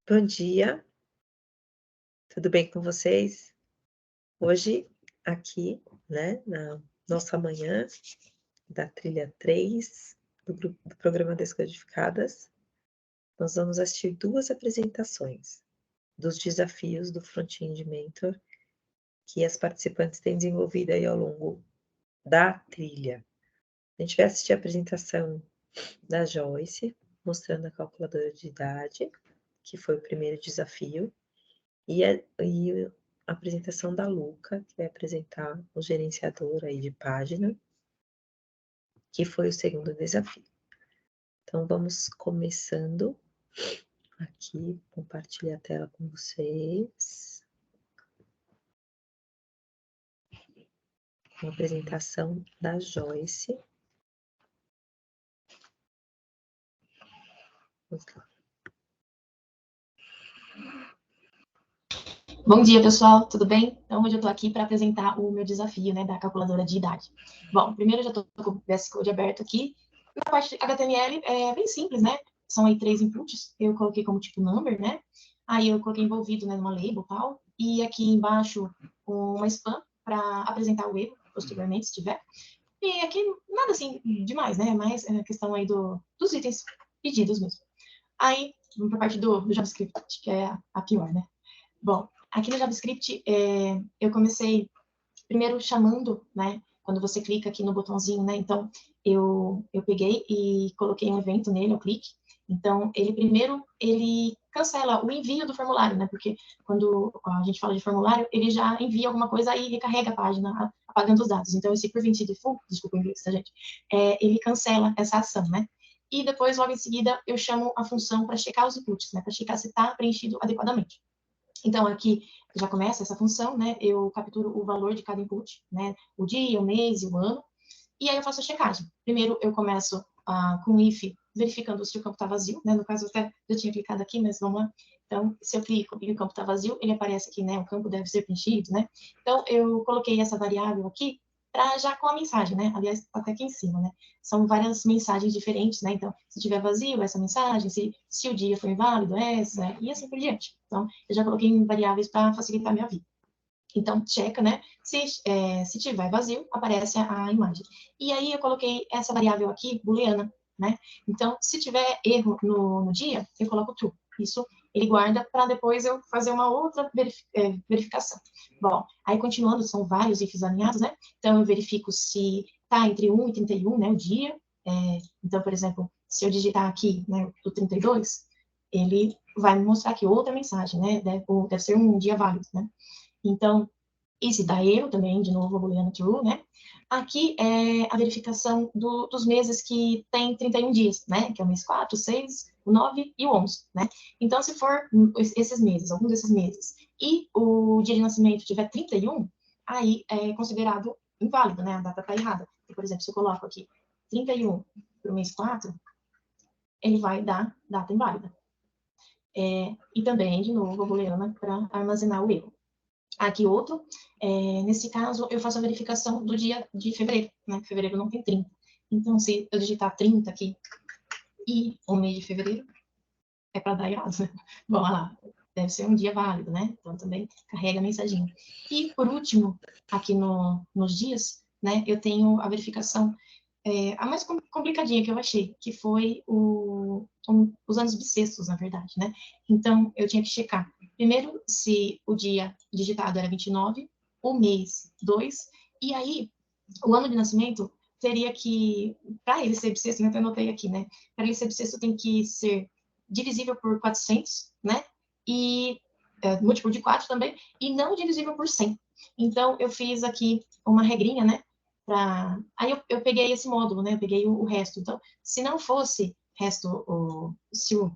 Bom dia, tudo bem com vocês? Hoje, aqui, né, na nossa manhã da trilha 3 do programa Descodificadas, nós vamos assistir 2 apresentações dos desafios do Front-end Mentor que as participantes têm desenvolvido aí ao longo da trilha. A gente vai assistir a apresentação da Joyce, mostrando a calculadora de idade, que foi o primeiro desafio, e a apresentação da Luca, que vai apresentar o gerenciador aí de página, que foi o segundo desafio. Então, vamos começando aqui, compartilhar a tela com vocês. Uma apresentação da Joyce. Vamos lá. Bom dia, pessoal, tudo bem? Então, hoje eu estou aqui para apresentar o meu desafio, né, da calculadora de idade. Bom, primeiro eu já estou com o VS Code aberto aqui. Na parte HTML é bem simples, né? São aí 3 inputs, eu coloquei como tipo number, né? Aí eu coloquei envolvido, né, numa label e tal. E aqui embaixo uma spam para apresentar o erro, posteriormente, se tiver. E aqui nada assim demais, né? Mais a questão aí dos itens pedidos mesmo. Aí, vamos para a parte do JavaScript, que é a pior, né? Bom, aqui no JavaScript, eu comecei primeiro chamando, né? Quando você clica aqui no botãozinho, né? Então, eu peguei e coloquei um evento nele, eu clique. Então, ele cancela o envio do formulário, né? Porque quando a gente fala de formulário, ele já envia alguma coisa e recarrega a página, apagando os dados. Então, esse prevent default, desculpa o inglês, tá, gente? Ele cancela essa ação, né? E depois, logo em seguida, eu chamo a função para checar os inputs, né? Para checar se está preenchido adequadamente. Então, aqui já começa essa função, né? Eu capturo o valor de cada input, né? O dia, o mês e o ano. E aí eu faço a checagem. Primeiro, eu começo com o if, verificando se o campo está vazio, né? No caso, eu até já tinha clicado aqui, mas vamos lá. Então, se eu clico e o campo está vazio, ele aparece aqui, né? O campo deve ser preenchido, né? Então, eu coloquei essa variável aqui para já com a mensagem, né? Aliás, até aqui em cima, né? São várias mensagens diferentes, né? Então, se tiver vazio, essa mensagem, se o dia foi inválido, essa, e assim por diante. Então, eu já coloquei em variáveis para facilitar a minha vida. Então, checa, né? Se tiver vazio, aparece a imagem. E aí, eu coloquei essa variável aqui, booleana, né? Então, se tiver erro no dia, eu coloco true. Isso ele guarda para depois eu fazer uma outra verificação. Bom, aí continuando, são vários ifs alinhados, né? Então, eu verifico se está entre 1 e 31, né? O dia. Então, por exemplo, se eu digitar aqui, né, o 32, ele vai me mostrar aqui outra mensagem, né? Deve ser um dia válido, né? Então, e se dá erro também, de novo, booleano true, né? Aqui é a verificação dos meses que tem 31 dias, né? Que é o mês 4, 6, o 9 e o 11, né? Então, se for esses meses, algum desses meses, e o dia de nascimento tiver 31, aí é considerado inválido, né? A data está errada. Por exemplo, se eu coloco aqui 31 para o mês 4, ele vai dar data inválida. E também, de novo, a booleana para armazenar o erro. Aqui outro, nesse caso, eu faço a verificação do dia de fevereiro, né? Fevereiro não tem 30. Então, se eu digitar 30 aqui e o mês de fevereiro, é para dar errado. Bom, lá, deve ser um dia válido, né? Então, também carrega a mensaginha. E, por último, aqui nos dias, né? Eu tenho a verificação, a mais complicadinha que eu achei, que foi os anos bissextos, na verdade, né? Então, eu tinha que checar, primeiro, se o dia digitado era 29, o mês 2, e aí, o ano de nascimento teria que, para ele ser bissexto, eu até anotei aqui, né? Para ele ser bissexto tem que ser divisível por 400, né? E múltiplo de 4 também, e não divisível por 100. Então, eu fiz aqui uma regrinha, né? Aí eu peguei esse módulo, né? Eu peguei o resto. Então, se não fosse se o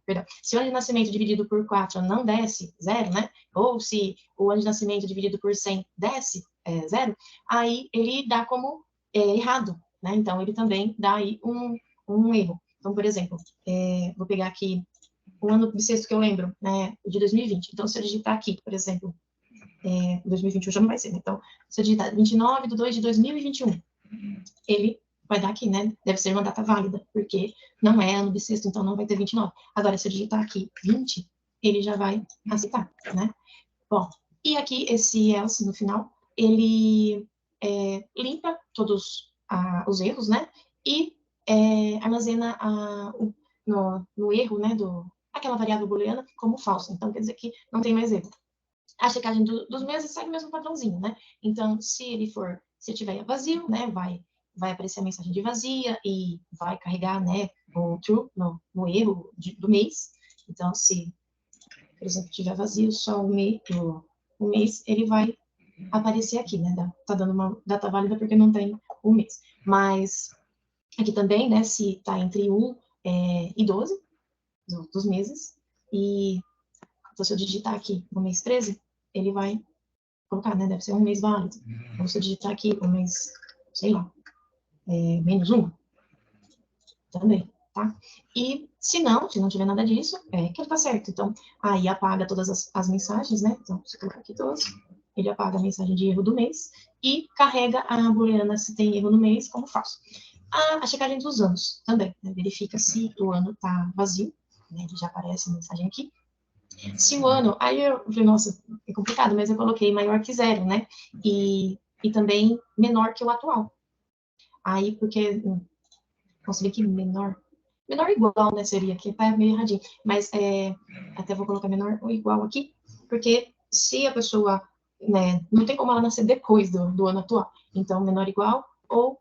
ano de nascimento dividido por 4 não desse 0, né? Ou se o ano de nascimento dividido por 100 desse 0, aí ele dá como errado, né? Então, ele também dá aí um erro. Então, por exemplo, vou pegar aqui o ano bissexto que eu lembro, né? O de 2020. Então, se eu digitar aqui, por exemplo, 2021 já não vai ser, né? Então, se eu digitar 29/2/2021, ele vai dar aqui, né? Deve ser uma data válida, porque não é ano bissexto, então não vai ter 29. Agora, se eu digitar aqui 20, ele já vai aceitar, né? Bom, e aqui esse else no final, ele limpa todos os erros, né? E armazena no erro, né, aquela variável booleana como falso. Então, quer dizer que não tem mais erro. A checagem dos meses segue o mesmo padrãozinho, né? Então, se tiver vazio, né, vai aparecer a mensagem de vazia e vai carregar, né, o true no erro do mês. Então, se, por exemplo, tiver vazio só o mês, ele vai aparecer aqui, né? Tá dando uma data válida porque não tem o mês. Mas aqui também, né, se tá entre 1 e 12 dos meses, e então, se eu digitar aqui o mês 13, ele vai colocar, né? Deve ser um mês válido. Ou se eu digitar aqui o mês, sei lá, menos 1, também, tá? E se não tiver nada disso, que ele tá certo. Então, aí apaga todas as mensagens, né? Então, se eu colocar aqui 12, ele apaga a mensagem de erro do mês e carrega a booleana se tem erro no mês como falso. A checagem dos anos também, né? Verifica se o ano tá vazio, né? Já aparece a mensagem aqui. Se o ano, aí eu falei, nossa, é complicado, mas eu coloquei maior que 0, né? E também menor que o atual. Aí, porque, consegui que menor igual, né, seria, que tá meio erradinho, mas até vou colocar menor ou igual aqui, porque se a pessoa, né, não tem como ela nascer depois do ano atual, então menor igual ou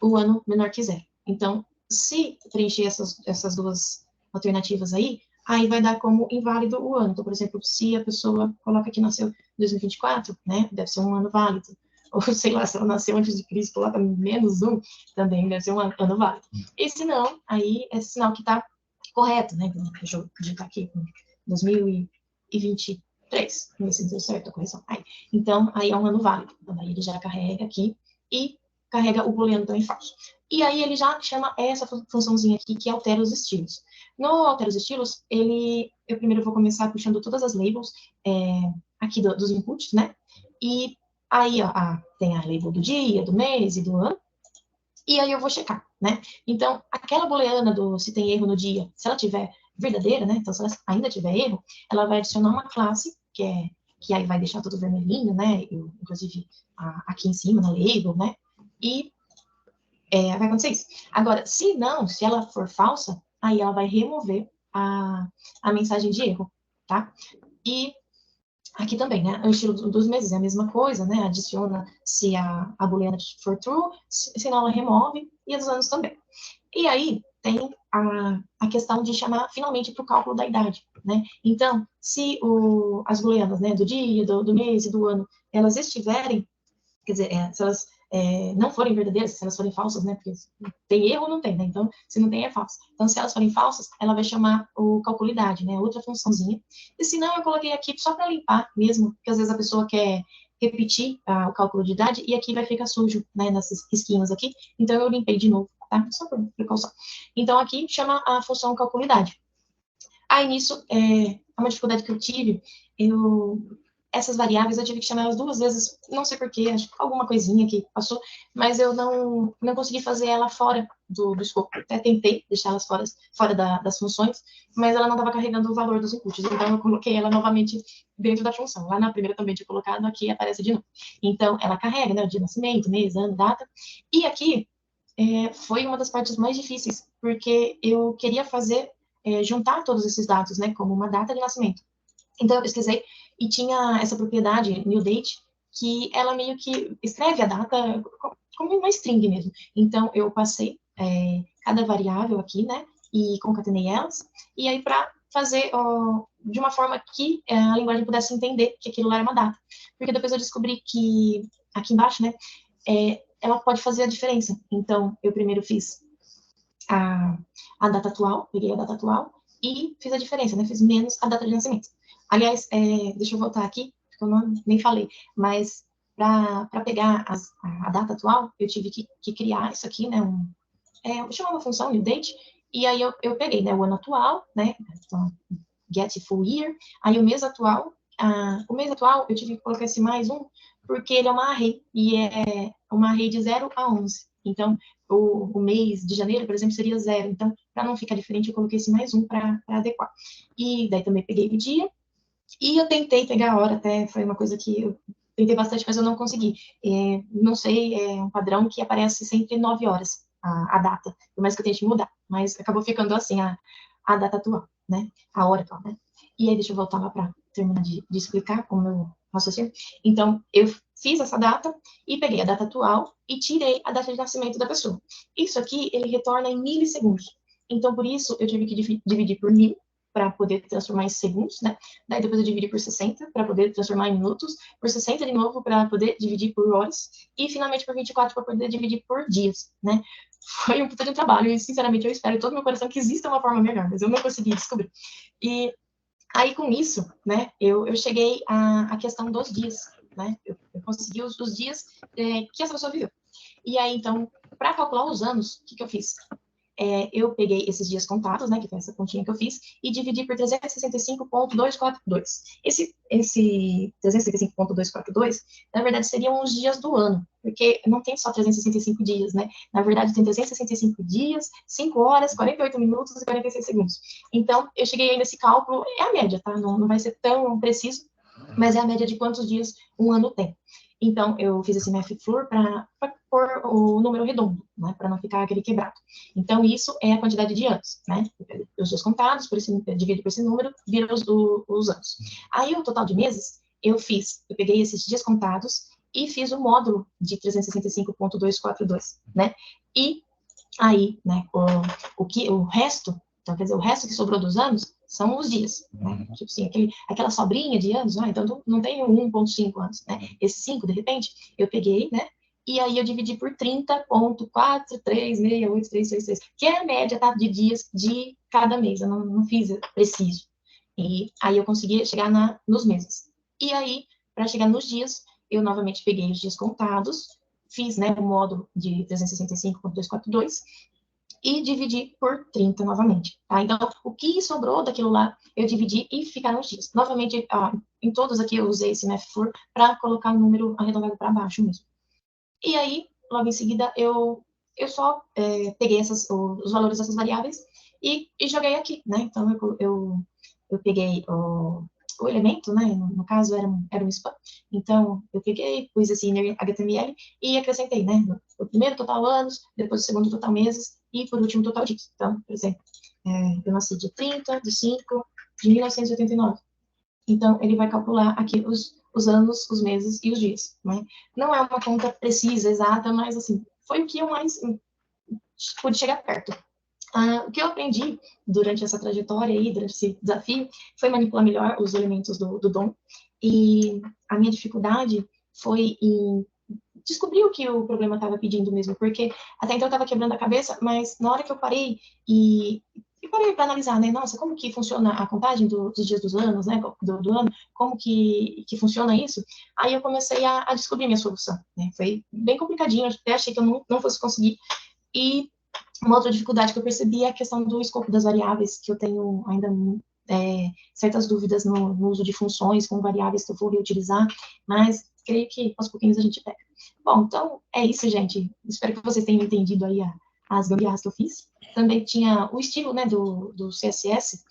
o ano menor que 0. Então, se preencher essas duas alternativas aí vai dar como inválido o ano. Então, por exemplo, se a pessoa coloca que nasceu em 2024, né, deve ser um ano válido. Ou, sei lá, se ela nasceu antes de Cristo, coloca -1, também deve ser um ano válido. E se não, aí é sinal que está correto, né? Deixa eu digitar aqui, 2023, ver se deu certo a correção. Então, aí é um ano válido. Então, aí ele já carrega aqui e carrega o booleano também falso. E aí ele já chama essa funçãozinha aqui que altera os estilos. No altera os estilos, eu primeiro vou começar puxando todas as labels aqui dos inputs, né? E aí, ó, tem a label do dia, do mês e do ano. E aí eu vou checar, né? Então, aquela booleana se tem erro no dia, se ela tiver verdadeira, né? Então, se ela ainda tiver erro, ela vai adicionar uma classe, que aí vai deixar tudo vermelhinho, né? Inclusive, aqui em cima, na label, né? E vai acontecer isso. Agora, se ela for falsa, aí ela vai remover a mensagem de erro, tá? E aqui também, né? O estilo dos meses é a mesma coisa, né? Adiciona se a booleana for true, senão ela remove, e a dos anos também. E aí tem a questão de chamar finalmente para o cálculo da idade, né? Então, se as booleanas, né, do dia, do mês e do ano, elas estiverem, quer dizer, se elas não forem verdadeiras, se elas forem falsas, né? Porque tem erro ou não tem, né? Então, se não tem, é falso. Então, se elas forem falsas, ela vai chamar o calculidade, né? Outra funçãozinha. E se não, eu coloquei aqui só para limpar mesmo, porque às vezes a pessoa quer repetir o cálculo de idade e aqui vai ficar sujo, né? Nesses risquinhos aqui. Então, eu limpei de novo, tá? Só por precaução. Então, aqui chama a função calculidade. Aí, nisso, uma dificuldade que eu tive, essas variáveis eu tive que chamar elas 2 vezes, não sei porquê, acho que alguma coisinha que passou, mas eu não consegui fazer ela fora do escopo. Até tentei deixar elas fora das funções, mas ela não estava carregando o valor dos inputs, então eu coloquei ela novamente dentro da função. Lá na primeira também tinha colocado, aqui aparece de novo. Então, ela carrega, né, o dia de nascimento, mês, ano, data, e aqui foi uma das partes mais difíceis, porque eu queria juntar todos esses dados, né, como uma data de nascimento. Então, eu pesquisei e tinha essa propriedade, new date, que ela meio que escreve a data como uma string mesmo. Então, eu passei cada variável aqui, né, e concatenei elas, e aí para fazer de uma forma que a linguagem pudesse entender que aquilo lá era uma data. Porque depois eu descobri que, aqui embaixo, né, ela pode fazer a diferença. Então, eu primeiro fiz a data atual, peguei a data atual e fiz a diferença, né, fiz menos a data de nascimento. Aliás, deixa eu voltar aqui, porque eu nem falei, mas para pegar a data atual, eu tive que criar isso aqui, né, vou chamar uma função, new date, e aí eu peguei, né, o ano atual, né, então, get full year, aí o mês atual eu tive que colocar esse mais um, porque ele é uma array, e é uma array de 0 a 11. Então, o mês de janeiro, por exemplo, seria 0. Então, para não ficar diferente, eu coloquei esse mais um para adequar. E daí também peguei o dia, e eu tentei pegar a hora, até foi uma coisa que eu tentei bastante, mas eu não consegui. Não sei, é um padrão que aparece sempre 9 horas, a data, por mais que eu tente mudar, mas acabou ficando assim, a data atual, né? A hora atual, né? E aí, deixa eu voltar lá para terminar de explicar como eu raciocínio. Então, eu fiz essa data e peguei a data atual e tirei a data de nascimento da pessoa. Isso aqui, ele retorna em milissegundos. Então, por isso, eu tive que dividir por 1000 para poder transformar em segundos, né? Daí depois eu dividi por 60 para poder transformar em minutos, por 60 de novo para poder dividir por horas e finalmente por 24 para poder dividir por dias, né? Foi um puta de um trabalho e sinceramente eu espero em todo meu coração que exista uma forma melhor, mas eu não consegui descobrir. E aí com isso, né, eu cheguei à questão dos dias, né? Eu consegui os dias que essa pessoa viveu. E aí então, para calcular os anos, o que eu fiz? Eu peguei esses dias contados, né, que foi essa continha que eu fiz, e dividi por 365,242. Esse 365,242, na verdade, seriam os dias do ano, porque não tem só 365 dias, né? Na verdade, tem 365 dias, 5 horas, 48 minutos e 46 segundos. Então, eu cheguei aí nesse cálculo, é a média, tá? Não vai ser tão preciso, mas é a média de quantos dias um ano tem. Então, eu fiz esse MathFlur para pôr o número redondo, né, para não ficar aquele quebrado. Então, isso é a quantidade de anos, né? Os dias contados, divido por esse número, vira os anos. Aí, o total de meses, eu peguei esses dias contados e fiz o módulo de 365,242, né? E aí, né, o resto, então, quer dizer, o resto que sobrou dos anos são os dias, né? Tipo assim, aquela sobrinha de anos, então não tem 1,5 anos, né? Esse 5, de repente, eu peguei, né? E aí eu dividi por 30,4368363, que é a média, tá, de dias de cada mês. Eu não fiz preciso. E aí eu consegui chegar nos meses. E aí, para chegar nos dias, eu novamente peguei os dias contados, fiz, né, o módulo de 365,242 e dividi por 30 novamente, tá? Então, o que sobrou daquilo lá, eu dividi e ficaram os dias. Novamente, em todos aqui eu usei esse MathFlur para colocar o número arredondado para baixo mesmo. E aí, logo em seguida, eu só peguei os valores dessas variáveis e joguei aqui, né? Então, eu peguei o elemento, né? No caso, era um spam. Então, eu peguei, pus esse inner HTML e acrescentei, né? O primeiro total anos, depois o segundo total meses e, por último, total dias. Então, por exemplo, eu nasci de 30 de 5 de 1989. Então, ele vai calcular aqui os anos, os meses e os dias, né? Não é uma conta precisa, exata, mas, assim, foi o que eu mais pude chegar perto. O que eu aprendi durante essa trajetória aí, durante esse desafio, foi manipular melhor os elementos do DOM. E a minha dificuldade foi em descobrir o que o problema estava pedindo mesmo, porque até então eu estava quebrando a cabeça, mas na hora que eu parei e parei para analisar, né, nossa, como que funciona a contagem dos dias dos anos, né, do ano, como que funciona isso, aí eu comecei a descobrir minha solução, né, foi bem complicadinho, até achei que eu não fosse conseguir, e uma outra dificuldade que eu percebi é a questão do escopo das variáveis, que eu tenho ainda certas dúvidas no uso de funções com variáveis que eu vou reutilizar, mas creio que aos pouquinhos a gente pega. Bom, então é isso, gente. Espero que vocês tenham entendido aí as gambiarras que eu fiz. Também tinha o estilo, né, do CSS.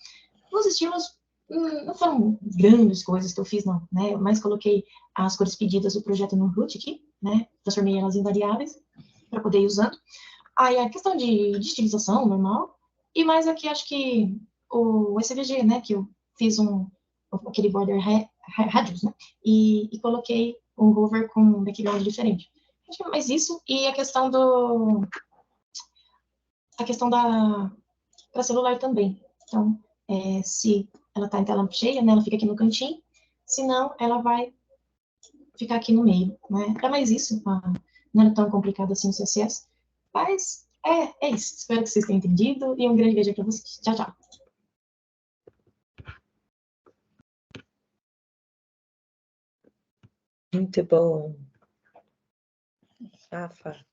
Os estilos não foram grandes coisas que eu fiz, não, né? Mas coloquei as cores pedidas do projeto no root aqui, né? Transformei elas em variáveis para poder ir usando. Aí a questão de estilização, normal. E mais aqui, acho que o SVG, né? Que eu fiz aquele border radius, né? E coloquei um hover com um background diferente. Acho que é mais isso. E a questão para celular também. Então, se ela está em tela cheia, né? Ela fica aqui no cantinho. Se não, ela vai ficar aqui no meio, né? É mais isso. Não é tão complicado assim o CSS. Mas é isso. Espero que vocês tenham entendido e um grande beijo para vocês. Tchau, tchau. Muito bom. Rafa,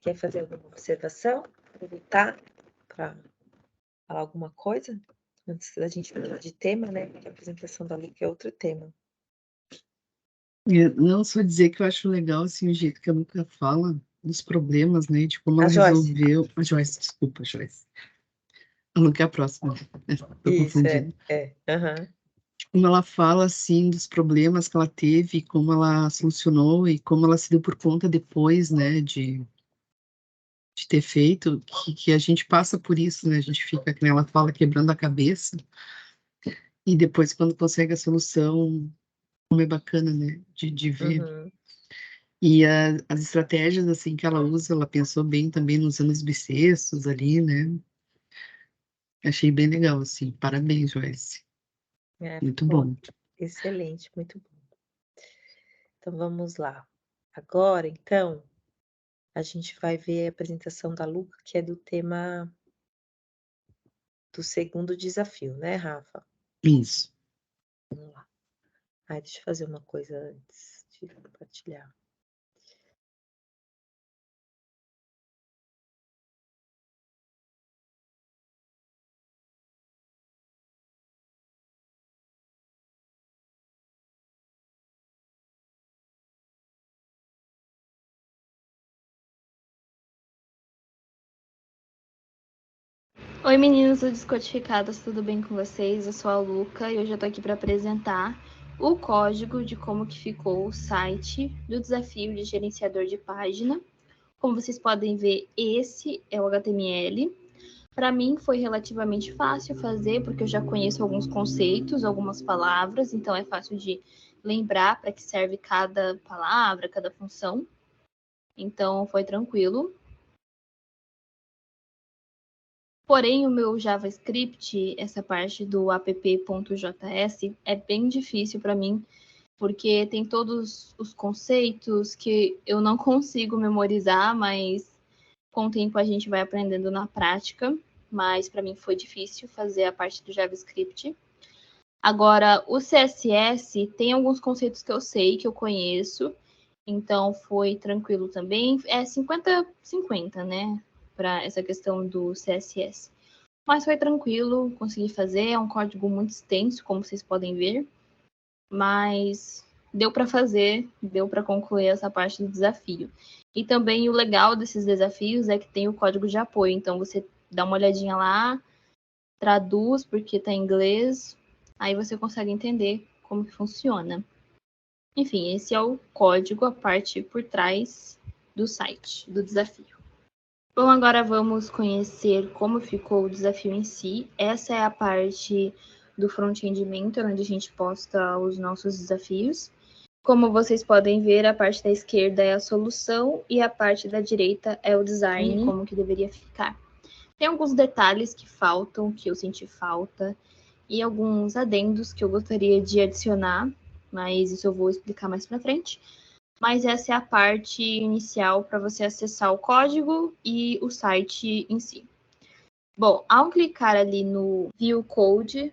quer fazer alguma observação? Aproveitar para falar alguma coisa? Antes da gente falar de tema, né? Porque a apresentação da Lu é outro tema. Não, só dizer que eu acho legal assim, o jeito que a Luca fala dos problemas, né? De como ela Joyce. resolveu. A Joyce, desculpa, Joyce. A Luca é a próxima. Tô Isso, confundindo. aham. Como ela fala, assim, dos problemas que ela teve, como ela solucionou e como ela se deu por conta depois, né, de ter feito, que a gente passa por isso, né, a gente fica, que nem ela fala, quebrando a cabeça, e depois, quando consegue a solução, como é bacana, né, de ver. Uhum. E as estratégias, assim, que ela usa, ela pensou bem também nos anos bissextos ali, né, achei bem legal, assim, parabéns, Joyce, muito Ficou bom. excelente, muito bom. Então vamos lá. Agora, então, a gente vai ver a apresentação da Luca, que é do tema do segundo desafio, né, Rafa? Isso. Vamos lá. Ai, deixa eu fazer uma coisa antes de compartilhar. Oi meninos do Descodificadas, tudo bem com vocês? Eu sou a Luca e hoje eu tô aqui para apresentar o código de como que ficou o site do desafio de gerenciador de página. Como vocês podem ver, esse é o HTML. Para mim foi relativamente fácil fazer, porque eu já conheço alguns conceitos, algumas palavras, então é fácil de lembrar para que serve cada palavra, cada função. Então foi tranquilo. Porém, o meu JavaScript, essa parte do app.js, é bem difícil para mim, porque tem todos os conceitos que eu não consigo memorizar, mas com o tempo a gente vai aprendendo na prática. Mas para mim foi difícil fazer a parte do JavaScript. Agora, o CSS tem alguns conceitos que eu sei, que eu conheço, então foi tranquilo também. É 50-50, né? Para essa questão do CSS. Mas foi tranquilo, consegui fazer. É um código muito extenso, como vocês podem ver. Mas deu para fazer, deu para concluir essa parte do desafio. E também o legal desses desafios é que tem o código de apoio. Então você dá uma olhadinha lá, traduz, porque está em inglês, aí você consegue entender como que funciona. Enfim, esse é o código, a parte por trás do site, do desafio. Bom, agora vamos conhecer como ficou o desafio em si. Essa é a parte do Front-End Mentor, onde a gente posta os nossos desafios. Como vocês podem ver, a parte da esquerda é a solução e a parte da direita é o design, como que deveria ficar. Tem alguns detalhes que faltam, que eu senti falta, e alguns adendos que eu gostaria de adicionar, mas isso eu vou explicar mais para frente. Mas essa é a parte inicial para você acessar o código e o site em si. Bom, ao clicar ali no View Code,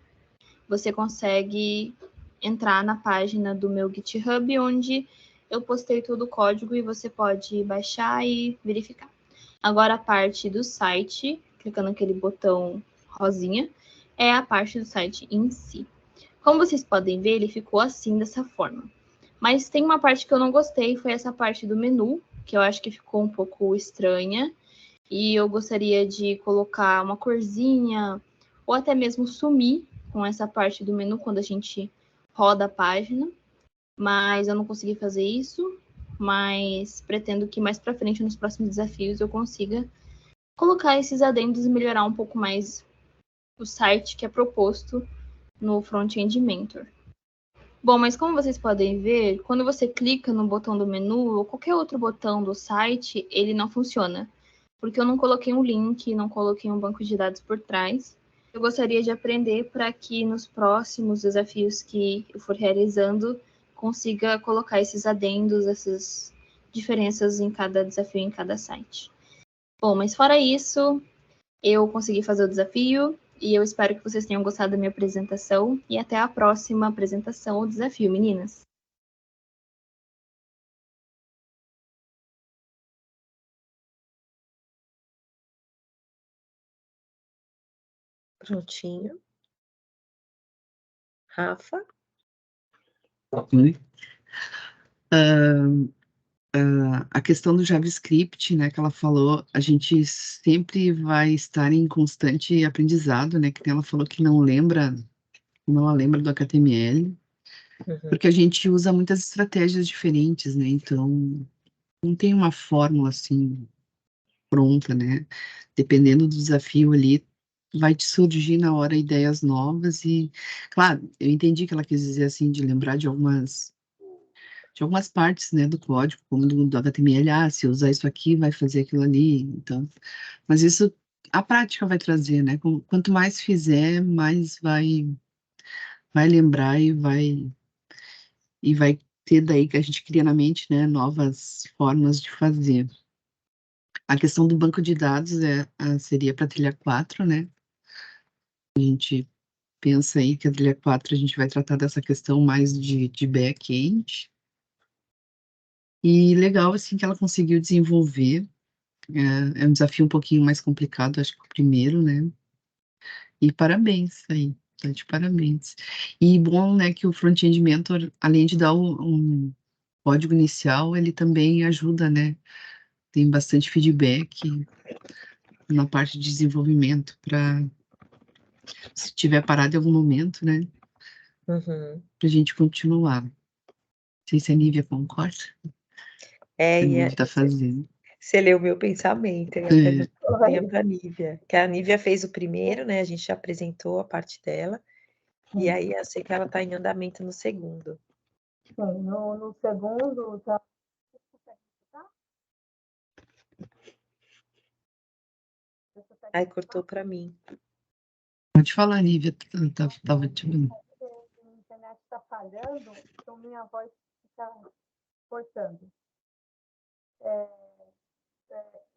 você consegue entrar na página do meu GitHub, onde eu postei todo o código e você pode baixar e verificar. Agora a parte do site, clicando naquele botão rosinha, é a parte do site em si. Como vocês podem ver, ele ficou assim, dessa forma. Mas tem uma parte que eu não gostei, foi essa parte do menu, que eu acho que ficou um pouco estranha. E eu gostaria de colocar uma corzinha, ou até mesmo sumir com essa parte do menu quando a gente roda a página. Mas eu não consegui fazer isso. Mas pretendo que mais para frente, nos próximos desafios, eu consiga colocar esses adendos e melhorar um pouco mais o site que é proposto no Front-End Mentor. Bom, mas como vocês podem ver, quando você clica no botão do menu ou qualquer outro botão do site, ele não funciona, porque eu não coloquei um link, não coloquei um banco de dados por trás. Eu gostaria de aprender para que nos próximos desafios que eu for realizando, consiga colocar esses adendos, essas diferenças em cada desafio, em cada site. Bom, mas fora isso, eu consegui fazer o desafio e eu espero que vocês tenham gostado da minha apresentação e até a próxima apresentação ou desafio, meninas. Prontinho. Rafa? Oi. a questão do JavaScript, né, que ela falou, a gente sempre vai estar em constante aprendizado, né, que nem ela falou que não ela lembra do HTML, Uhum. porque a gente usa muitas estratégias diferentes, né, então não tem uma fórmula, assim, pronta, né, dependendo do desafio ali, vai te surgir na hora ideias novas e, claro, eu entendi que ela quis dizer, assim, de lembrar de algumas partes, né, do código, como do HTML, se usar isso aqui, vai fazer aquilo ali, então, mas isso a prática vai trazer, né, quanto mais fizer, mais vai lembrar e vai ter daí que a gente cria na mente, né, novas formas de fazer. A questão do banco de dados seria para a trilha 4, né, a gente pensa aí que a trilha 4 a gente vai tratar dessa questão mais de back-end, e legal, assim, que ela conseguiu desenvolver. É um desafio um pouquinho mais complicado, acho que o primeiro, né? E parabéns aí, tá de parabéns. E bom, né, que o Front-End Mentor, além de dar um código inicial, ele também ajuda, né? Tem bastante feedback na parte de desenvolvimento para, se tiver parado em algum momento, né, Uhum. para a gente continuar. Não sei se a Nívia concorda, a Nívia está fazendo. Você leu o meu pensamento, eu ia perguntar para a Nívia, que a Nívia fez o primeiro, né? A gente já apresentou a parte dela, e aí eu sei que ela está em andamento no segundo. Sim, no segundo tá. Aí cortou para mim. Pode falar, Nívia, estava te vendo. A internet está falhando, então minha voz fica cortando.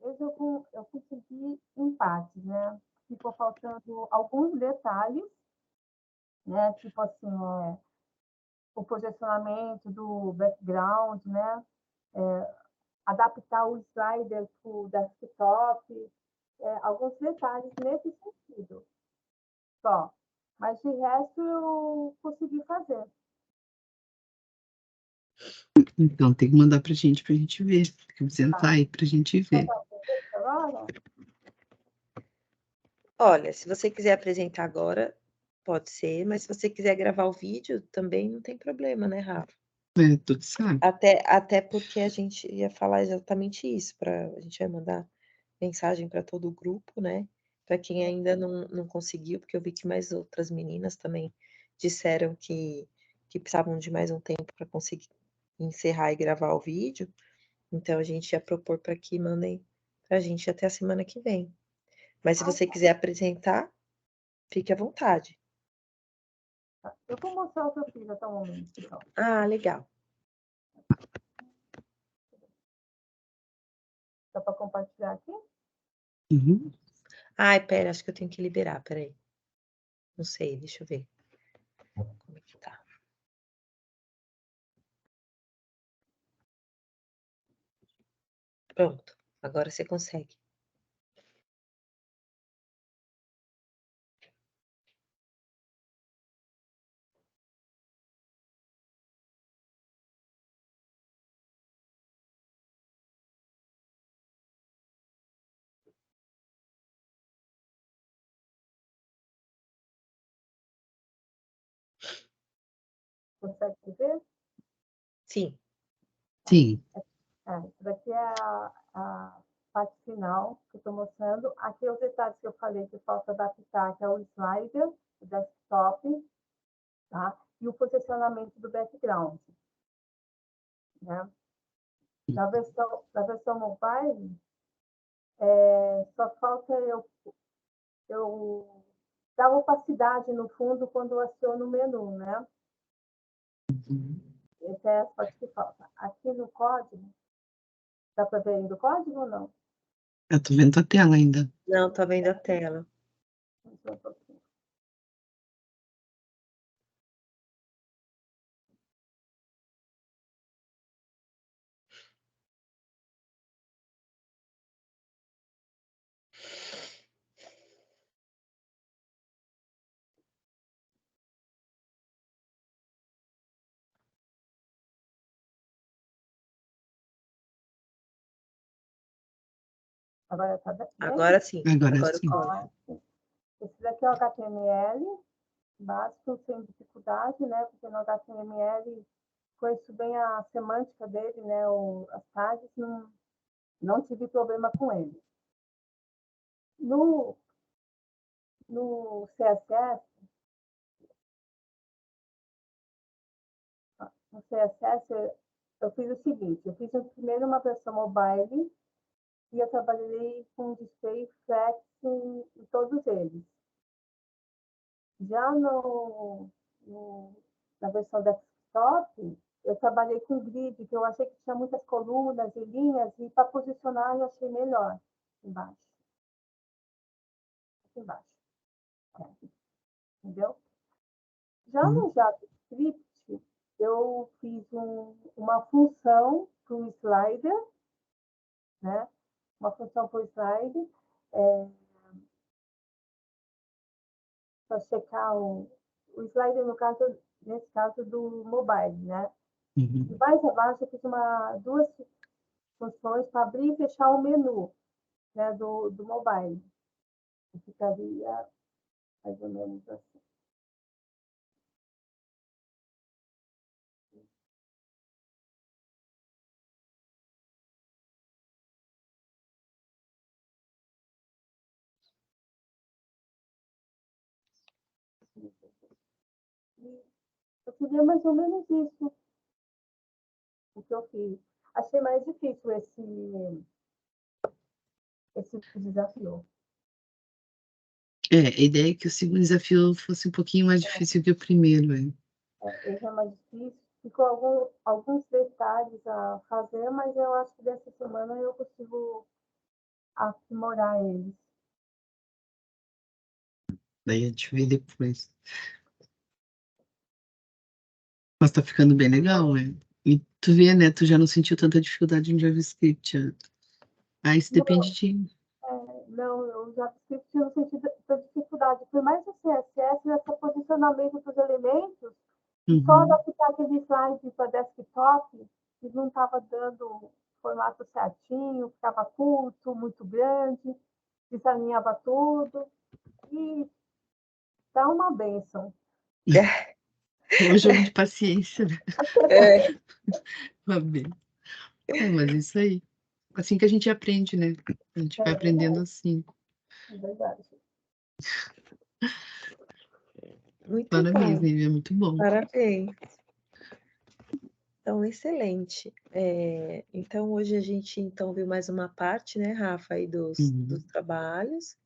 Hoje eu consegui empates, né? Ficou faltando alguns detalhes, né? Tipo assim, o posicionamento do background, né? Adaptar o slider para o desktop, alguns detalhes nesse sentido, só. Mas de resto eu consegui fazer. Então, tem que mandar pra gente ver. Tem que apresentar aí pra gente ver. Agora, Olha, se você quiser apresentar agora, pode ser, mas se você quiser gravar o vídeo, também não tem problema, né, Rafa? Tudo sabe. Até porque a gente ia falar exatamente isso, a gente vai mandar mensagem para todo o grupo, né? Para quem ainda não conseguiu, porque eu vi que mais outras meninas também disseram que precisavam de mais um tempo para conseguir encerrar e gravar o vídeo. Então a gente ia propor para que mandem para a gente até a semana que vem. Mas se você quiser apresentar, fique à vontade. eu vou mostrar o que eu fiz até o momento. Então. Ah, legal. Dá para compartilhar aqui? Uhum. Ai, pera, acho que eu tenho que liberar, peraí. Não sei, deixa eu ver. Como é que tá? Pronto, agora você consegue. Consegue ver? Sim. Sim. Isso daqui é a parte final que eu estou mostrando. Aqui é os detalhes que eu falei que falta adaptar, que é o slider, o desktop, tá? E o posicionamento do background. Né? Na versão mobile, só falta eu dar opacidade no fundo quando eu aciono o menu, né? Essa é a parte que falta. Aqui no código, dá para ver ainda o código ou não? Eu tô vendo a tela ainda. Não, tá vendo a tela. Um pouquinho. Agora tá bem? Agora sim. Agora Agora sim. Sim. Esse daqui é o HTML básico, sem dificuldade, né? Porque no HTML conheço bem a semântica dele, né? As tags, não tive problema com ele. No CSS, eu fiz o seguinte, eu fiz primeiro uma versão mobile e eu trabalhei com display flex em todos eles. Já na versão desktop, eu trabalhei com grid, que eu achei que tinha muitas colunas e linhas, e para posicionar eu achei melhor embaixo. Aqui embaixo. Entendeu? Já no JavaScript, eu fiz uma função para o slider, né? Uma função para o slider, para checar o slider, no caso, nesse caso do mobile, né? Uhum. E mais abaixo eu fiz duas funções para abrir e fechar o menu, né, do mobile. Que ficaria mais ou menos assim. Eu queria mais ou menos isso, o que eu fiz. Achei mais difícil esse desafio. A ideia é que o segundo desafio fosse um pouquinho mais difícil que o primeiro, hein? Esse é mais difícil. Ficou alguns detalhes a fazer, mas eu acho que dessa semana eu consigo aprimorar eles. Daí a gente vê depois. Mas tá ficando bem legal, né? E tu vê, né? Tu já não sentiu tanta dificuldade em JavaScript. Isso depende de... Não, o JavaScript eu não senti tanta dificuldade. Foi mais o CSS, esse posicionamento dos elementos, e só adaptar aquele slide para desktop, que não estava dando o formato certinho, ficava curto, muito grande, desalinhava tudo. E dá uma bênção. É um jogo de paciência, né? É. Uma bênção. Mas isso aí. Assim que a gente aprende, né? A gente vai aprendendo assim. É verdade. Muito Parabéns, bom. Nívia, muito bom. Parabéns. Então, excelente. Então, hoje a gente viu mais uma parte, né, Rafa, aí dos trabalhos.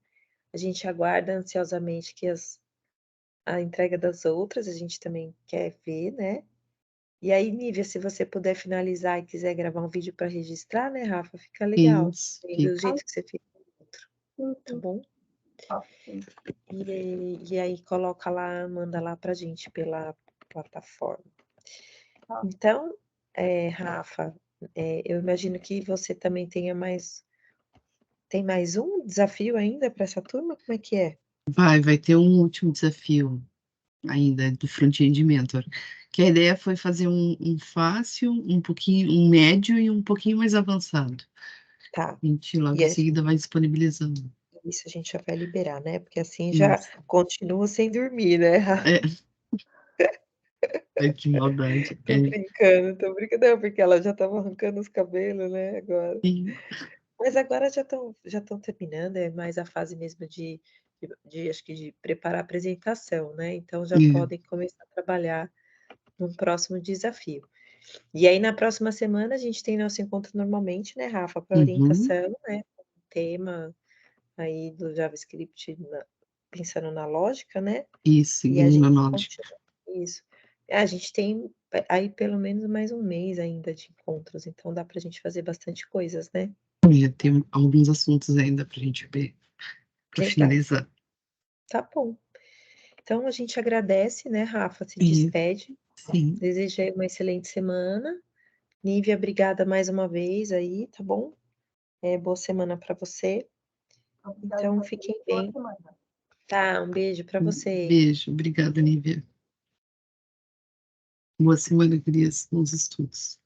A gente aguarda ansiosamente que a entrega das outras, a gente também quer ver, né? E aí, Nívia, se você puder finalizar e quiser gravar um vídeo para registrar, né, Rafa, fica legal. Isso. Do jeito que você fez o outro, tá bom? Sim. E aí coloca lá, manda lá pra gente pela plataforma. Então, Rafa, eu imagino que você também tem mais um desafio ainda para essa turma? Como é que é? Vai ter um último desafio ainda do Front-End Mentor, que a ideia foi fazer um fácil, um médio e um pouquinho mais avançado. Tá. A gente logo em seguida vai disponibilizando. Isso a gente já vai liberar, né? Porque assim já continua sem dormir, né, Rafa? Que maldade. Tô brincando, não, porque ela já estava arrancando os cabelos, né, agora. Sim. Mas agora já estão terminando, é mais a fase mesmo acho que de preparar a apresentação, né? Então já podem começar a trabalhar num próximo desafio. E aí na próxima semana a gente tem nosso encontro normalmente, né, Rafa, para orientação, né? Tema aí do JavaScript, pensando na lógica, né? Isso, E a gente seguindo a lógica. isso. A gente tem aí pelo menos mais um mês ainda de encontros, então dá para a gente fazer bastante coisas, né? Tem alguns assuntos ainda para a gente ver, para finalizar. Tá bom. Então a gente agradece, né, Rafa? Se Isso. despede. Sim. Desejo aí uma excelente semana. Nívia, obrigada mais uma vez aí, tá bom? Boa semana para você. Obrigada, Então fiquem bem. semana. Tá, um beijo para vocês. Beijo, obrigada, Nívia. Boa semana, crianças, bons estudos.